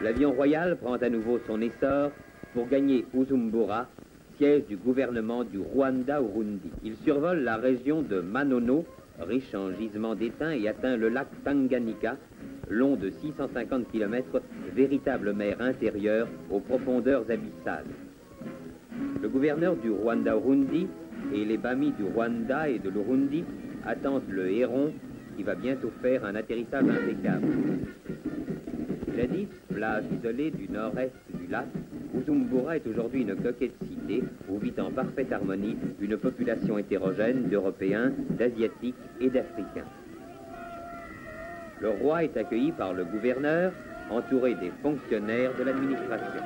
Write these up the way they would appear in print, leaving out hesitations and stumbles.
L'avion royal prend à nouveau son essor pour gagner Bujumbura, siège du gouvernement du Rwanda-Urundi. Il survole la région de Manono, riche en gisements d'étain, et atteint le lac Tanganyika, long de 650 km, véritable mer intérieure aux profondeurs abyssales. Le gouverneur du Rwanda-Urundi et les Bami du Rwanda et de l'Urundi attendent le Héron qui va bientôt faire un atterrissage impeccable. Jadis, plage isolée du nord-est du lac, Bujumbura est aujourd'hui une coquette cité où vit en parfaite harmonie une population hétérogène d'Européens, d'Asiatiques et d'Africains. Le roi est accueilli par le gouverneur, entouré des fonctionnaires de l'administration.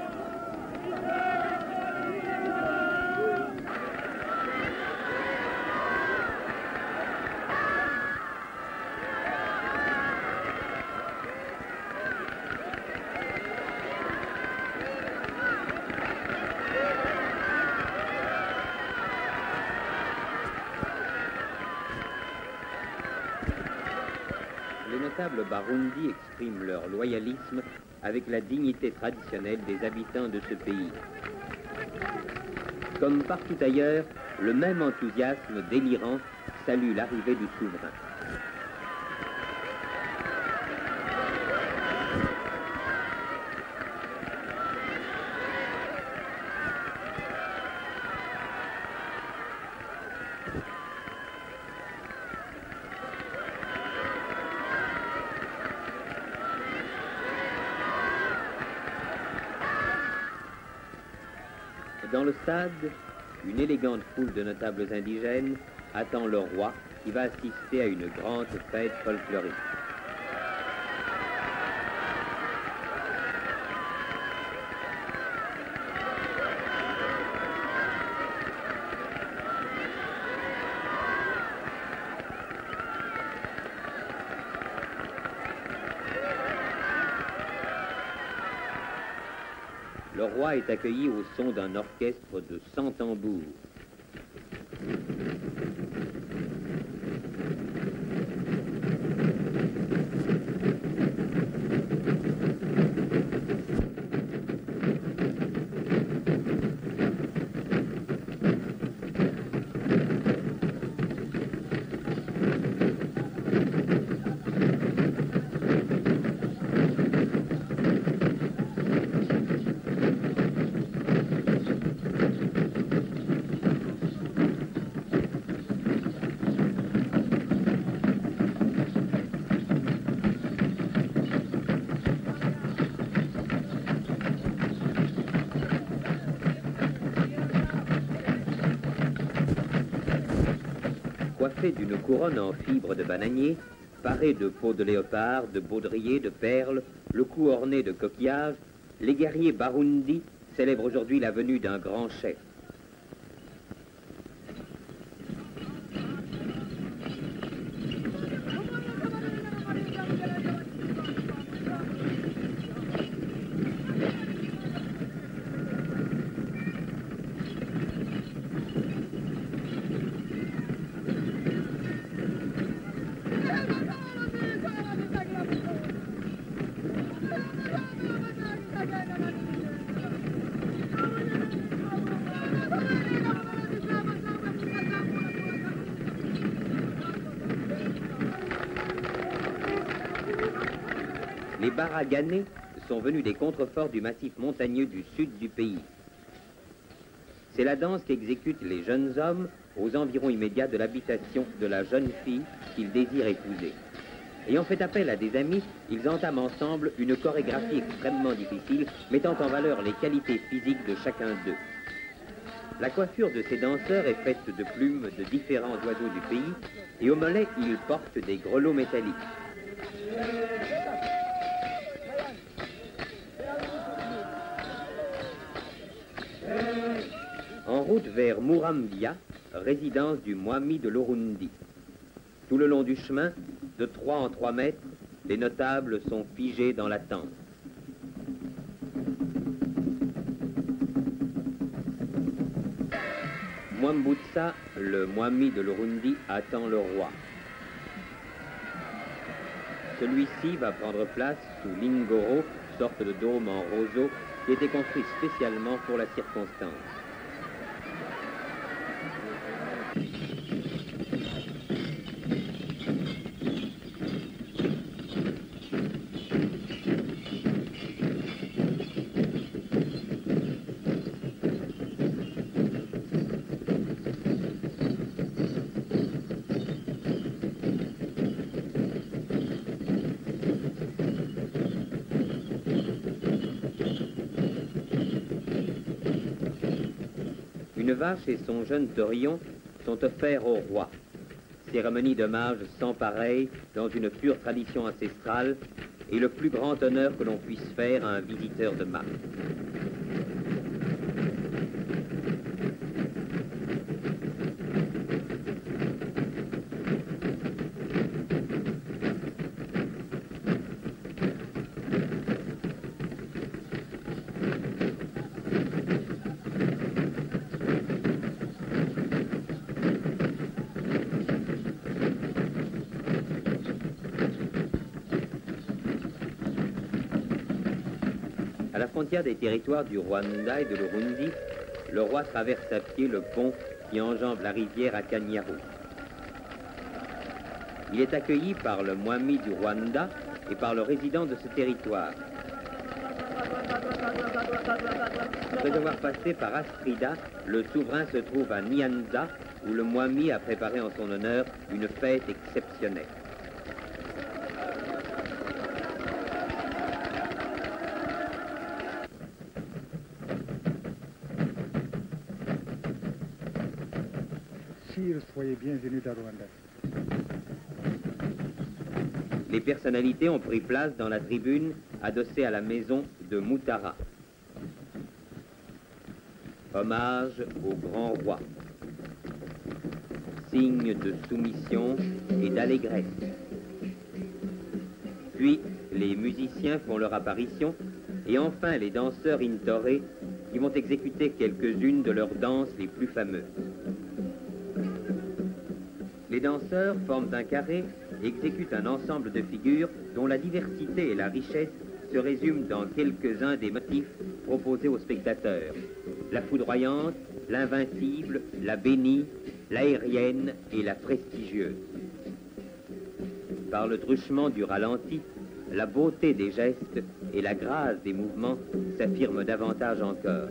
Les notables Barundi expriment leur loyalisme avec la dignité traditionnelle des habitants de ce pays. Comme partout ailleurs, le même enthousiasme délirant salue l'arrivée du souverain. Dans le stade, une élégante foule de notables indigènes attend le roi qui va assister à une grande fête folklorique. Le roi est accueilli au son d'un orchestre de 100 tambours. Coiffé d'une couronne en fibres de bananier, paré de peaux de léopard, de baudrier, de perles, le cou orné de coquillages, les guerriers Barundi célèbrent aujourd'hui la venue d'un grand chef. Les Baraganais sont venus des contreforts du massif montagneux du sud du pays. C'est la danse qu'exécutent les jeunes hommes aux environs immédiats de l'habitation de la jeune fille qu'ils désirent épouser. Ayant fait appel à des amis, ils entament ensemble une chorégraphie extrêmement difficile, mettant en valeur les qualités physiques de chacun d'eux. La coiffure de ces danseurs est faite de plumes de différents oiseaux du pays, et au mollet, ils portent des grelots métalliques. En route vers Murambia, résidence du Mwami de l'Urundi. Tout le long du chemin, de 3 en 3 mètres, les notables sont figés dans l'attente. Mwambutsa, le Mwami de l'Urundi, attend le roi. Celui-ci va prendre place sous l'Ingoro, sorte de dôme en roseau qui était construit spécialement pour la circonstance. Une vache et son jeune taurillon sont offerts au roi. Cérémonie d'hommage sans pareil dans une pure tradition ancestrale et le plus grand honneur que l'on puisse faire à un visiteur de marque. À la frontière des territoires du Rwanda et de l'Urundi, le roi traverse à pied le pont qui enjambe la rivière à Kanyaru. Il est accueilli par le Mwami du Rwanda et par le résident de ce territoire. Après avoir passé par Astrida, le souverain se trouve à Nyanza, où le Mwami a préparé en son honneur une fête exceptionnelle. Soyez bienvenus dans Rwanda. Les personnalités ont pris place dans la tribune adossée à la maison de Mutara. Hommage au grand roi. Signe de soumission et d'allégresse. Puis, les musiciens font leur apparition et enfin les danseurs Intore qui vont exécuter quelques-unes de leurs danses les plus fameuses. Les danseurs forment un carré et exécutent un ensemble de figures dont la diversité et la richesse se résument dans quelques-uns des motifs proposés aux spectateurs. La foudroyante, l'invincible, la bénie, l'aérienne et la prestigieuse. Par le truchement du ralenti, la beauté des gestes et la grâce des mouvements s'affirment davantage encore.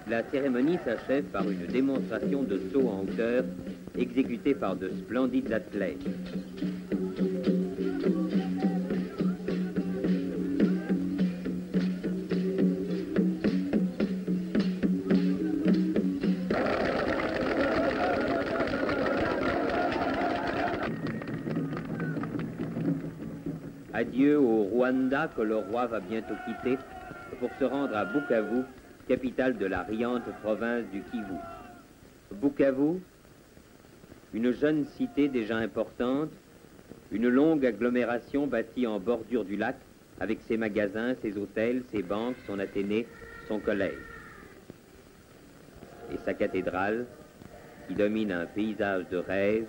La cérémonie s'achève par une démonstration de saut en hauteur exécutée par de splendides athlètes. Adieu au Rwanda que le roi va bientôt quitter pour se rendre à Bukavu, capitale de la riante province du Kivu. Bukavu, une jeune cité déjà importante, une longue agglomération bâtie en bordure du lac, avec ses magasins, ses hôtels, ses banques, son athénée, son collège. Et sa cathédrale, qui domine un paysage de rêve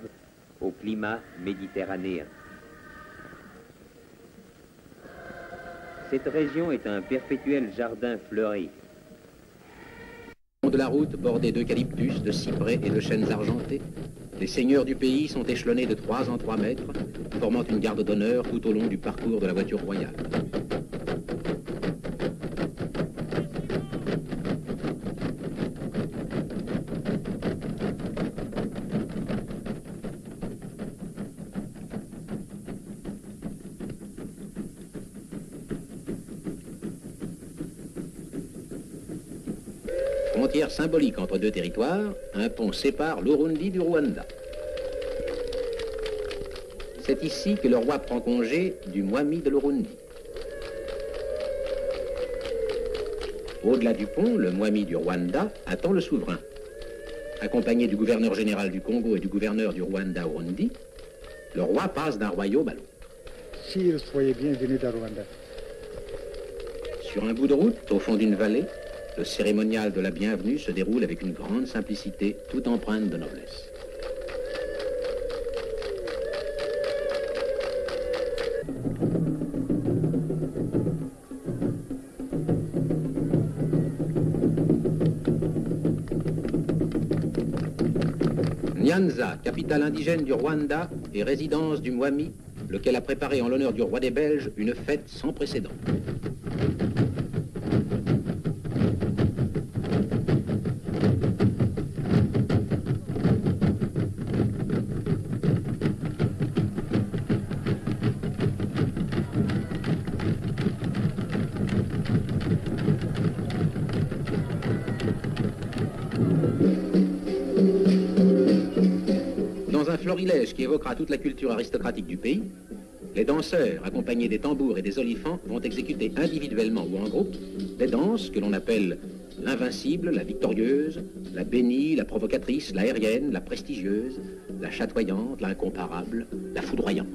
au climat méditerranéen. Cette région est un perpétuel jardin fleuri. De la route, bordée d'eucalyptus, de cyprès et de chênes argentés, les seigneurs du pays sont échelonnés de 3 en 3 mètres, formant une garde d'honneur tout au long du parcours de la voiture royale. frontière symbolique entre deux territoires, un pont sépare l'Urundi du Rwanda. C'est ici que le roi prend congé du Mwami de l'Urundi. Au-delà du pont, le Mwami du Rwanda attend le souverain. Accompagné du gouverneur général du Congo et du gouverneur du Rwanda-Urundi, le roi passe d'un royaume à l'autre. Sire, soyez bienvenue dans Rwanda. Sur un bout de route, au fond d'une vallée, le cérémonial de la bienvenue se déroule avec une grande simplicité, toute empreinte de noblesse. Nyanza, capitale indigène du Rwanda et résidence du Mwami, lequel a préparé en l'honneur du roi des Belges une fête sans précédent. Dans un florilège qui évoquera toute la culture aristocratique du pays, les danseurs, accompagnés des tambours et des olifants, vont exécuter individuellement ou en groupe des danses que l'on appelle l'invincible, la victorieuse, la bénie, la provocatrice, l'aérienne, la prestigieuse, la chatoyante, l'incomparable, la foudroyante.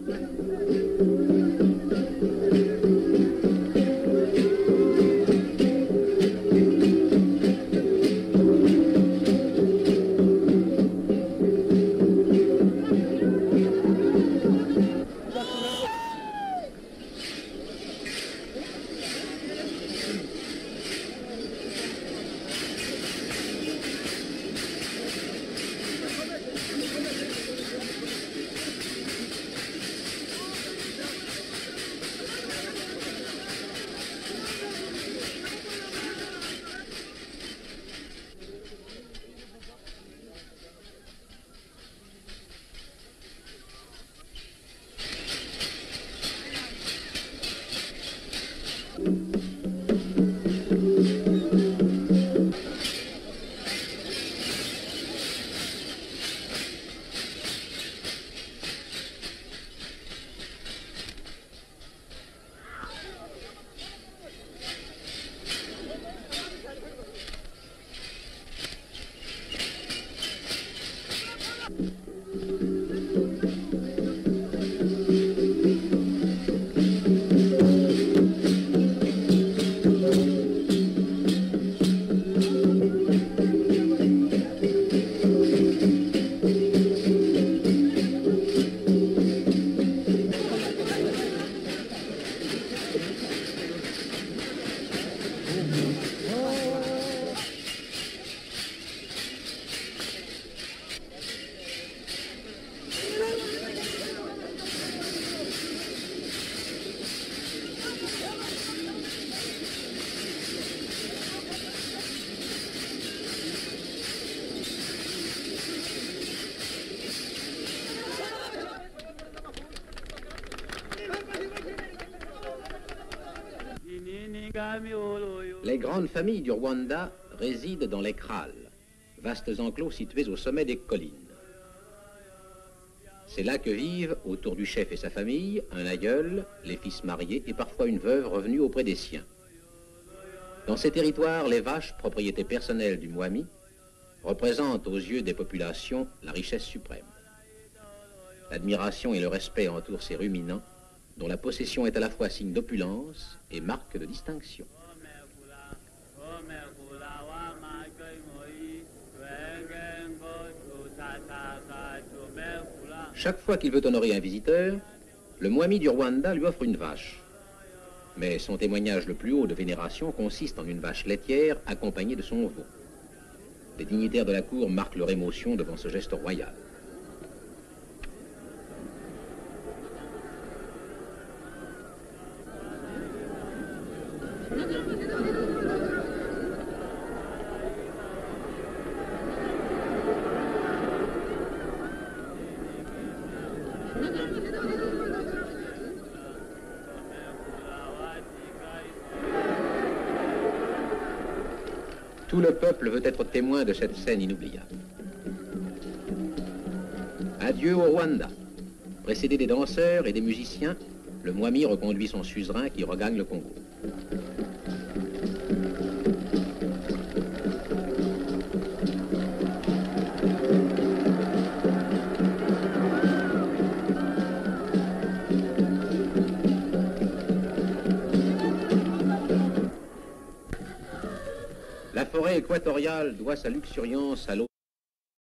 Les grandes familles du Rwanda résident dans les krals, vastes enclos situés au sommet des collines. C'est là que vivent, autour du chef et sa famille, un aïeul, les fils mariés et parfois une veuve revenue auprès des siens. Dans ces territoires, les vaches, propriété personnelle du Mwami, représentent aux yeux des populations la richesse suprême. L'admiration et le respect entourent ces ruminants, dont la possession est à la fois signe d'opulence et marque de distinction. Chaque fois qu'il veut honorer un visiteur, le Mwami du Rwanda lui offre une vache. Mais son témoignage le plus haut de vénération consiste en une vache laitière accompagnée de son veau. Les dignitaires de la cour marquent leur émotion devant ce geste royal. Tout le peuple veut être témoin de cette scène inoubliable. Adieu au Rwanda. Précédé des danseurs et des musiciens, le Mwami reconduit son suzerain qui regagne le Congo. La forêt équatoriale doit sa luxuriance à l'eau